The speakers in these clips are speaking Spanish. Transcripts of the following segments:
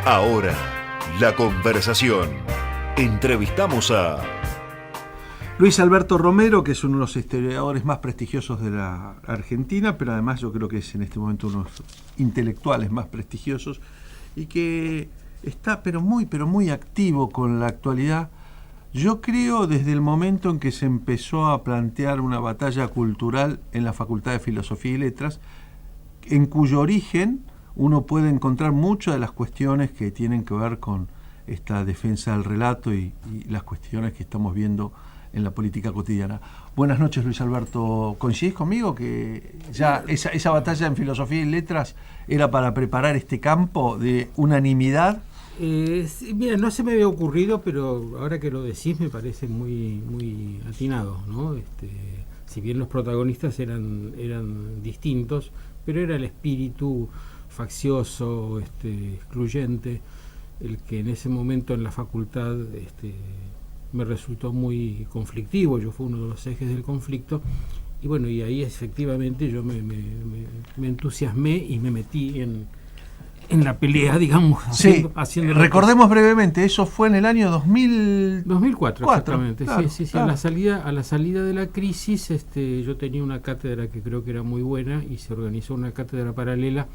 Ahora, la conversación. Entrevistamos a Luis Alberto Romero, que es uno de los historiadores más prestigiosos de la Argentina, pero además yo creo que es en este momento uno de los intelectuales más prestigiosos y que está pero muy activo con la actualidad. Yo creo desde el momento en que se empezó a plantear una batalla cultural en la Facultad de Filosofía y Letras, en cuyo origen uno puede encontrar muchas de las cuestiones que tienen que ver con esta defensa del relato y las cuestiones que estamos viendo en la política cotidiana. Buenas noches, Luis Alberto. ¿Coincidís conmigo que ya esa batalla en Filosofía y Letras era para preparar este campo de unanimidad? Mira, no se me había ocurrido, pero ahora que lo decís me parece muy atinado, ¿no? Si bien los protagonistas eran distintos, pero era el espíritu faccioso, excluyente, el que en ese momento en la facultad me resultó muy conflictivo. Yo fui uno de los ejes del conflicto y bueno, y ahí efectivamente yo me entusiasmé y me metí en la pelea, digamos, haciendo recordemos brevemente, eso fue en el año 2004, exactamente. Claro, sí. Claro. A la salida de la crisis, yo tenía una cátedra que creo que era muy buena y se organizó una cátedra paralela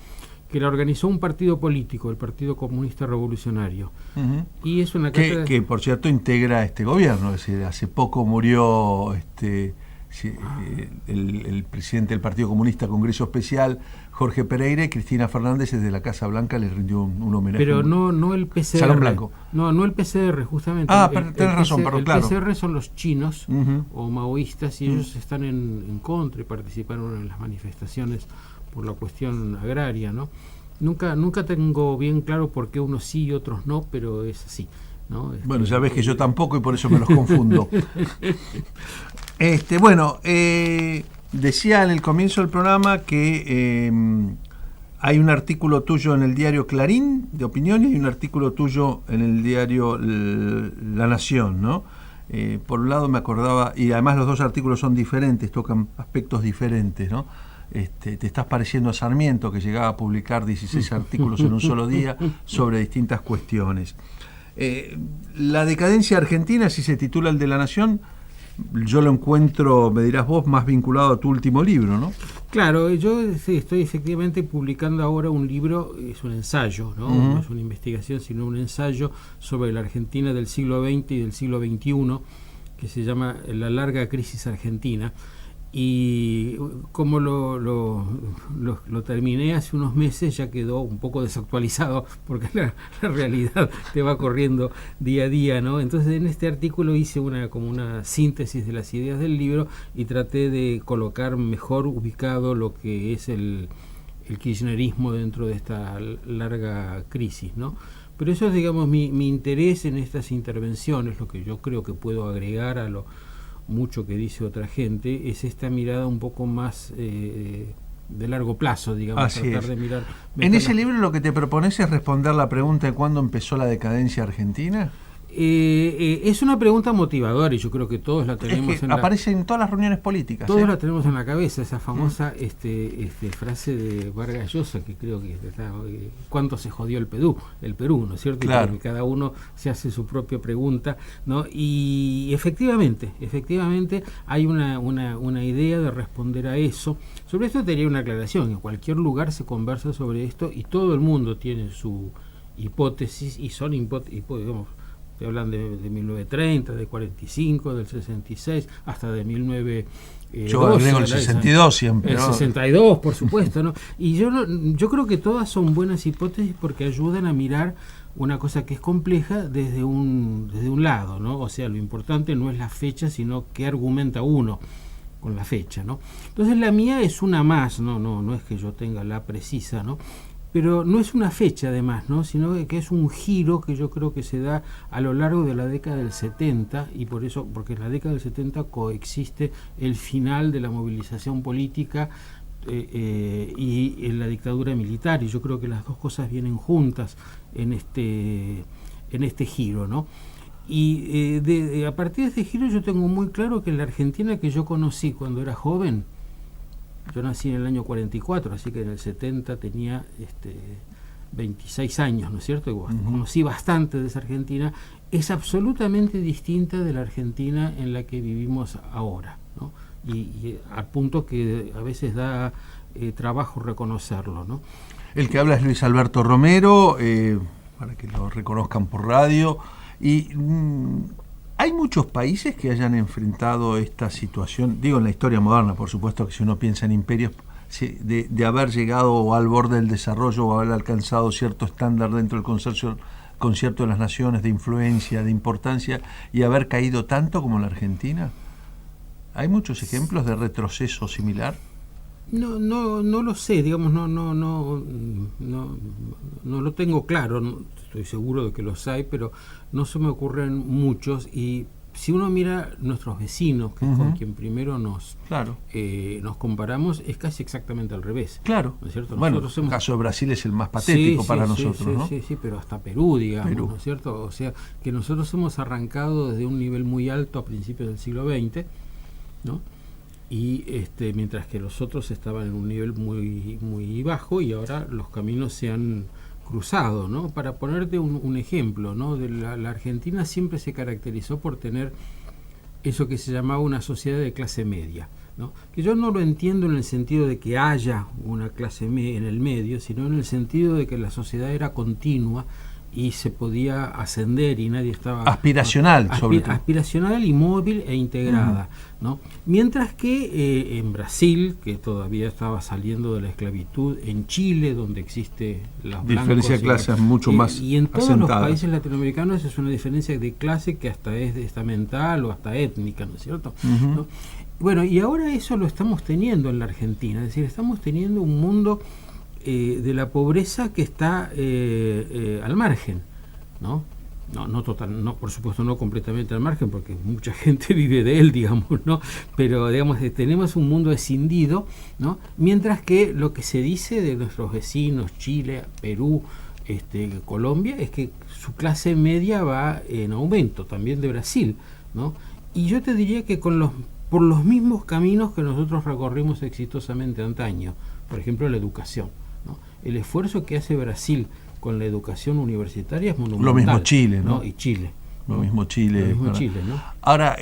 que la organizó un partido político, el Partido Comunista Revolucionario. Uh-huh. Y es una cátedra que por cierto integra este gobierno, es decir, hace poco murió el presidente del Partido Comunista, Congreso Especial, Jorge Pereira, y Cristina Fernández desde la Casa Blanca le rindió un homenaje. Pero no el PCR. Salón Blanco. No el PCR, justamente. Tenés razón, pero claro. El PCR son los chinos, uh-huh, o maoístas, y ellos están en contra y participaron en las manifestaciones por la cuestión agraria, ¿no? Nunca tengo bien claro por qué unos sí y otros no, pero es así, ¿no? Bueno, ya ves que yo tampoco y por eso me los confundo. Decía en el comienzo del programa que hay un artículo tuyo en el diario Clarín de opiniones y un artículo tuyo en el diario La Nación, ¿no? Por un lado me acordaba, y además los dos artículos son diferentes, tocan aspectos diferentes, ¿no? Te estás pareciendo a Sarmiento, que llegaba a publicar 16 artículos en un solo día sobre distintas cuestiones. La decadencia argentina, si se titula el de La Nación, yo lo encuentro, me dirás vos, más vinculado a tu último libro, ¿no? Claro, yo estoy efectivamente publicando ahora un libro, es un ensayo, ¿no? Uh-huh. No es una investigación, sino un ensayo sobre la Argentina del siglo XX y del siglo XXI, que se llama La larga crisis argentina. Y como lo terminé hace unos meses, ya quedó un poco desactualizado porque la realidad te va corriendo día a día, ¿no? Entonces en este artículo hice como una síntesis de las ideas del libro y traté de colocar mejor ubicado lo que es el kirchnerismo dentro de esta larga crisis, ¿no? Pero eso es, digamos, mi interés en estas intervenciones, lo que yo creo que puedo agregar a lo mucho que dice otra gente, es esta mirada un poco más de largo plazo, digamos. Así tratar de mirar. En ese libro lo que te propones es responder la pregunta de cuándo empezó la decadencia argentina. Es una pregunta motivadora y yo creo que todos la tenemos aparece en todas las reuniones políticas. Todos la tenemos en la cabeza, esa famosa frase de Vargas Llosa, que creo que está, ¿cuánto se jodió el Perú, ¿no es cierto? Claro. Y que cada uno se hace su propia pregunta, ¿no? Y efectivamente hay una idea de responder a eso. Sobre esto tenía una aclaración: en cualquier lugar se conversa sobre esto y todo el mundo tiene su hipótesis y son digamos, te hablan de 1930, de 45, del 66, hasta de 1912. Yo agrego el 62 siempre, el ¿no? 62, por supuesto, ¿no? Y yo creo que todas son buenas hipótesis porque ayudan a mirar una cosa que es compleja desde un lado, ¿no? O sea, lo importante no es la fecha, sino qué argumenta uno con la fecha, ¿no? Entonces la mía es una más, no es que yo tenga la precisa, ¿no? Pero no es una fecha además, ¿no? Sino que es un giro que yo creo que se da a lo largo de la década del 70 y porque en la década del 70 coexiste el final de la movilización política y en la dictadura militar, y yo creo que las dos cosas vienen juntas en este giro, ¿no? Y a partir de este giro yo tengo muy claro que en la Argentina que yo conocí cuando era joven, yo nací en el año 44, así que en el 70 tenía 26 años, ¿no es cierto? Conocí bastante de esa Argentina, es absolutamente distinta de la Argentina en la que vivimos ahora, ¿no? Y al punto que a veces da trabajo reconocerlo, ¿no? El que habla es Luis Alberto Romero, para que lo reconozcan por radio. Y hay muchos países que hayan enfrentado esta situación, digo en la historia moderna, por supuesto que si uno piensa en imperios, de haber llegado al borde del desarrollo o haber alcanzado cierto estándar dentro del concierto de las naciones, de influencia, de importancia, y haber caído tanto como la Argentina. ¿Hay muchos ejemplos de retroceso similar? No lo sé, digamos, no lo tengo claro, estoy seguro de que los hay, pero no se me ocurren muchos. Y si uno mira nuestros vecinos, que es con quien primero nos comparamos, es casi exactamente al revés. Claro. ¿No es cierto? Bueno, el caso de Brasil es el más patético para nosotros, ¿no? Sí, pero hasta Perú, digamos, ¿no es cierto? O sea, que nosotros hemos arrancado desde un nivel muy alto a principios del siglo XX, ¿no? Y mientras que los otros estaban en un nivel muy, muy bajo, y ahora los caminos se han cruzado, ¿no? Para ponerte un ejemplo, ¿no? La Argentina siempre se caracterizó por tener eso que se llamaba una sociedad de clase media, ¿no? Que yo no lo entiendo en el sentido de que haya una clase en el medio, sino en el sentido de que la sociedad era continua y se podía ascender y nadie estaba... Aspiracional, sobre todo. Aspiracional y móvil e integrada, ¿no? Mientras que en Brasil, que todavía estaba saliendo de la esclavitud, en Chile, donde existe la diferencia de clases mucho más y en todos asentada. los países latinoamericanos es una diferencia de clase que hasta es estamental o hasta étnica, ¿no es cierto? ¿No? Bueno, y ahora eso lo estamos teniendo en la Argentina, es decir, estamos teniendo un mundo de la pobreza que está al margen, ¿no? No total, no, por supuesto no completamente al margen, porque mucha gente vive de él, digamos, ¿no? Pero digamos, tenemos un mundo escindido, ¿no? Mientras que lo que se dice de nuestros vecinos, Chile, Perú, Colombia, es que su clase media va en aumento, también de Brasil, ¿no? Y yo te diría que por los mismos caminos que nosotros recorrimos exitosamente antaño, por ejemplo la educación, ¿no? El esfuerzo que hace Brasil con la educación universitaria es monumental. Lo mismo Chile, ¿no? Y Chile. Lo mismo Chile. Lo mismo Chile, ¿no? Ahora,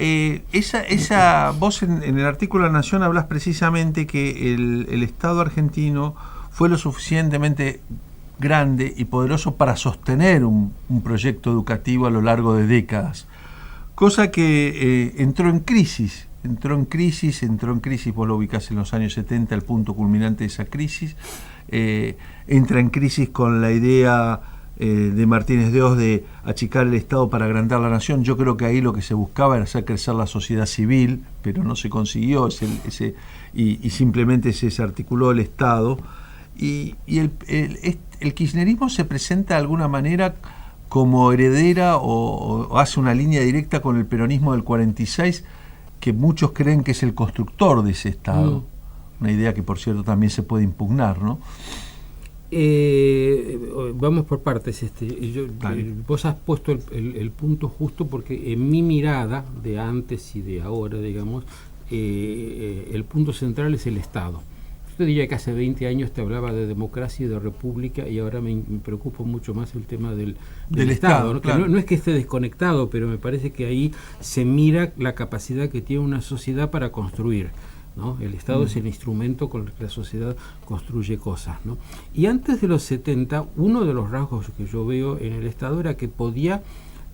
vos en el artículo de La Nación hablas precisamente que el Estado argentino fue lo suficientemente grande y poderoso para sostener un proyecto educativo a lo largo de décadas, cosa que entró en crisis, vos lo ubicás en los años 70, el punto culminante de esa crisis. Entra en crisis con la idea de Martínez de Hoz de achicar el Estado para agrandar la nación. Yo creo que ahí lo que se buscaba era hacer crecer la sociedad civil, pero no se consiguió, y simplemente se desarticuló el Estado. Y el kirchnerismo se presenta de alguna manera como heredera o hace una línea directa con el peronismo del 46, que muchos creen que es el constructor de ese Estado. Una idea que, por cierto, también se puede impugnar, ¿no? Vamos por partes. Vos has puesto el punto justo, porque en mi mirada de antes y de ahora, digamos, el punto central es el Estado. Yo te diría que hace 20 años te hablaba de democracia y de república, y ahora me preocupa mucho más el tema del Estado, ¿no? Claro. No es que esté desconectado, pero me parece que ahí se mira la capacidad que tiene una sociedad para construir, ¿no? El Estado es el instrumento con el que la sociedad construye cosas, ¿no? Y antes de los 70, uno de los rasgos que yo veo en el Estado era que podía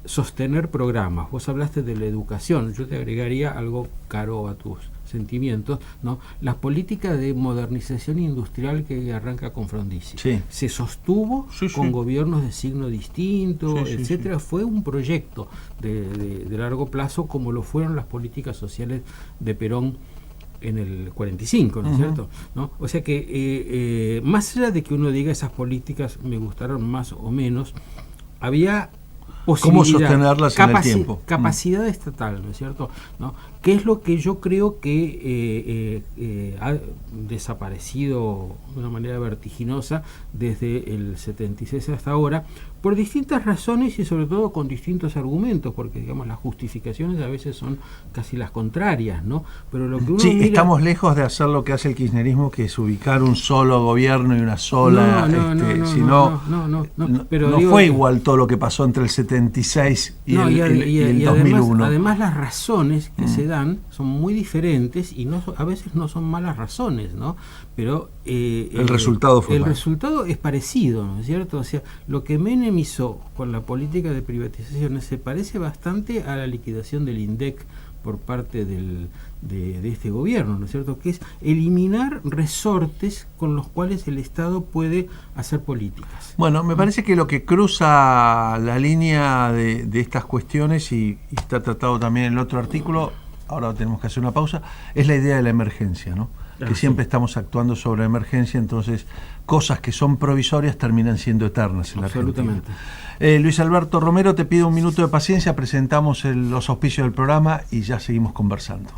sostener programas. Vos hablaste de la educación, yo te agregaría algo caro a tus sentimientos, ¿no? La política de modernización industrial que arranca con Frondizi. Sí. Se sostuvo con gobiernos de signo distinto, etcétera. Fue un proyecto de largo plazo, como lo fueron las políticas sociales de Perón en el 45, ¿no es cierto? ¿No? O sea que más allá de que uno diga esas políticas me gustaron más o menos, había posibilidad, ¿cómo sostenerlas en el tiempo? Capacidad estatal, ¿no es cierto? ¿No? ¿Qué es lo que yo creo que ha desaparecido de una manera vertiginosa desde el 76 hasta ahora, por distintas razones y sobre todo con distintos argumentos, porque digamos las justificaciones a veces son casi las contrarias, ¿no? Pero lo que uno mira... estamos lejos de hacer lo que hace el kirchnerismo, que es ubicar un solo gobierno y una sola... Pero no fue igual todo lo que pasó entre el 76 y el 2001. Además las razones que se dan son muy diferentes y a veces no son malas razones, ¿no? Pero el resultado fue mal. Resultado es parecido, ¿no es cierto? O sea, lo que Menem hizo con la política de privatizaciones se parece bastante a la liquidación del INDEC por parte de este gobierno, ¿no es cierto? Que es eliminar resortes con los cuales el Estado puede hacer políticas. Bueno, me parece que lo que cruza la línea de estas cuestiones, y está tratado también en el otro artículo, ahora tenemos que hacer una pausa, es la idea de la emergencia, ¿no? Que siempre estamos actuando sobre emergencia, entonces cosas que son provisorias terminan siendo eternas en la Argentina. Luis Alberto Romero, te pido un minuto de paciencia, presentamos los auspicios del programa y ya seguimos conversando.